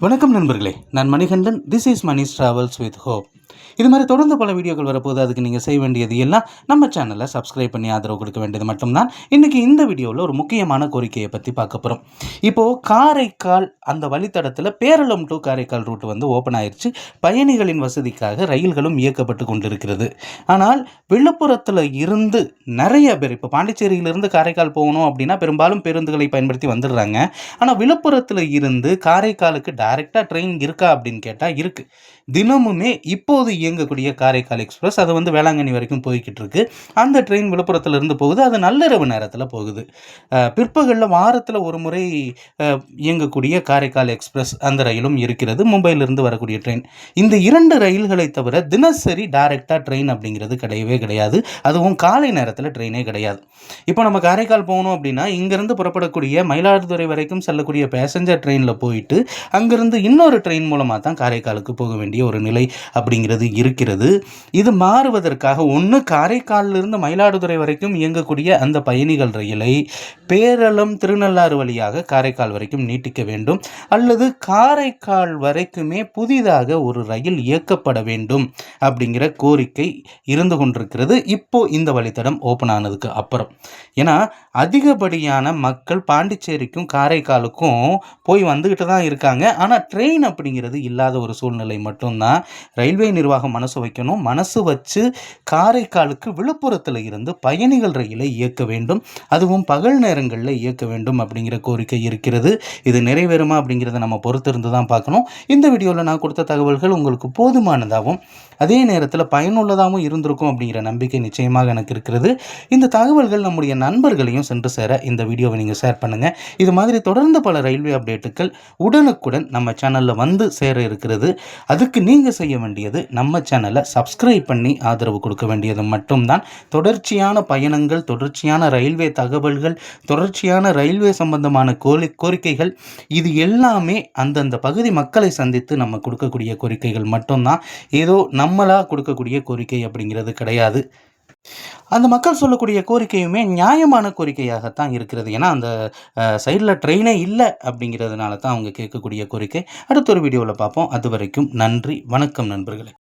வணக்கம் நண்பர்களே, நான் Manikandan. This is Mani's travels with hope. இது மாதிரி தொடர்ந்து பல வீடியோக்கள் வரப்போது. அதுக்கு நீங்கள் செய்ய வேண்டியது எல்லாம் நம்ம சேனலை சப்ஸ்கிரைப் பண்ணி ஆதரவு கொடுக்க வேண்டியது மட்டும்தான். இன்றைக்கி இந்த வீடியோவில் ஒரு முக்கியமான கோரிக்கையை பற்றி பார்க்க போகிறோம். இப்போது காரைக்கால் அந்த வழித்தடத்தில் Peralam to Karaikal route open ஆயிடுச்சு. பயணிகளின் வசதிக்காக ரயில்களும் இயக்கப்பட்டு கொண்டிருக்கிறது. ஆனால் விழுப்புரத்தில் இருந்து நிறைய பேர் இப்போ பாண்டிச்சேரியிலிருந்து காரைக்கால் போகணும் அப்படின்னா பெரும்பாலும் பேருந்துகளை பயன்படுத்தி வந்துடுறாங்க. ஆனால் விழுப்புரத்தில் இருந்து காரைக்காலுக்கு டைரெக்டாக ட்ரெயின் இருக்கா அப்படின்னு கேட்டால் இருக்குது. தினமுமே இப்போது இயங்கக்கூடிய காரைக்கால் எக்ஸ்பிரஸ் அது வேளாங்கண்ணி வரைக்கும் போய்கிட்டு இருக்கு. அந்த ட்ரெயின் விழுப்புரத்துலேருந்து போகுது. அது நள்ளிரவு நேரத்தில் போகுது. பிற்பகலில் வாரத்தில் ஒரு முறை இயங்கக்கூடிய காரைக்கால் எக்ஸ்பிரஸ் அந்த ரயிலும் இருக்கிறது. மும்பையிலிருந்து வரக்கூடிய ட்ரெயின். இந்த 2 ரயில்களை தவிர தினசரி டைரெக்டாக ட்ரெயின் அப்படிங்கிறது கிடையவே கிடையாது. அதுவும் காலை நேரத்தில் ட்ரெயினே கிடையாது. இப்போ நம்ம காரைக்கால் போகணும் அப்படின்னா இங்கேருந்து புறப்படக்கூடிய மயிலாடுதுறை வரைக்கும் செல்லக்கூடிய பேசஞ்சர் ட்ரெயினில் போயிட்டு அங்கேருந்து இன்னொரு ட்ரெயின் மூலமாக தான் காரைக்காலுக்கு போக வேண்டிய ஒரு நிலை அப்படிங்கிறது இருக்கிறது. இது மாறுவதற்காக ஒன்று காரைக்காலிலிருந்து மயிலாடுதுறை வரைக்கும் இயங்கக்கூடிய அந்த பயணிகள் ரயிலை பேரளம் திருநள்ளாறு வழியாக காரைக்கால் வரைக்கும் நீட்டிக்க வேண்டும், அல்லது காரைக்கால் வரைக்குமே புதிதாக ஒரு ரயில் இயக்கப்பட வேண்டும் அப்படிங்கிற கோரிக்கை இருந்து கொண்டிருக்கிறது. இப்போ இந்த வழித்தடம் ஓப்பன் ஆனதுக்கு அப்புறம். ஏன்னா அதிகப்படியான மக்கள் பாண்டிச்சேரிக்கும் காரைக்காலுக்கும் போய் வந்துக்கிட்டு தான் இருக்காங்க. ஆனால் ட்ரெயின் அப்படிங்கிறது இல்லாத ஒரு சூழ்நிலை மட்டும்தான். ரயில்வே நிர்வாகம் மனசு வைக்கணும். மனசு வச்சு காரைக்காலுக்கு விழுப்புரத்தில் இருந்து பயணிகள் ரயிலை இயக்க வேண்டும், அதுவும் பகல் நேரங்களில் இயக்க வேண்டும் அப்படிங்கிற கோரிக்கை இருக்கிறது. இது நிறைவேறுமா அப்படிங்கிறத நம்ம பொறுத்திருந்து தான் பார்க்கணும். இந்த வீடியோவில் நான் கொடுத்த தகவல்கள் உங்களுக்கு போதுமானதாகவும் அதே நேரத்தில் பயனுள்ளதாகவும் இருந்திருக்கும் அப்படிங்கிற நம்பிக்கை நிச்சயமாக எனக்கு இருக்கிறது. இந்த தகவல்கள் நம்முடைய நண்பர்களையும் சென்று சேர இந்த வீடியோவை நீங்கள் ஷேர் பண்ணுங்கள். இது மாதிரி தொடர்ந்து பல ரயில்வே அப்டேட்டுகள் உடனுக்குடன் நம்ம சேனலில் சேர இருக்கிறது. அதுக்கு நீங்கள் செய்ய வேண்டியது நம்ம சேனலை சப்ஸ்கிரைப் பண்ணி ஆதரவு கொடுக்க வேண்டியது மட்டும்தான். தொடர்ச்சியான பயணங்கள், தொடர்ச்சியான ரயில்வே தகவல்கள், தொடர்ச்சியான ரயில்வே சம்பந்தமான கோரிக்கைகள் இது எல்லாமே அந்தந்த பகுதி மக்களை சந்தித்து நம்ம கொடுக்கக்கூடிய கோரிக்கைகள் மட்டும்தான். ஏதோ நம்மளா கொடுக்கக்கூடிய கோரிக்கை அப்படிங்கிறது கிடையாது. அந்த மக்கள் சொல்லக்கூடிய கோரிக்கையுமே நியாயமான கோரிக்கையாகத்தான் இருக்கிறது. ஏன்னா அந்த சைடில் ட்ரெயினே இல்லை அப்படிங்கிறதுனால தான் அவங்க கேட்கக்கூடிய கோரிக்கை. அடுத்த ஒரு வீடியோவில் பார்ப்போம். அது வரைக்கும் நன்றி, வணக்கம் நண்பர்களே.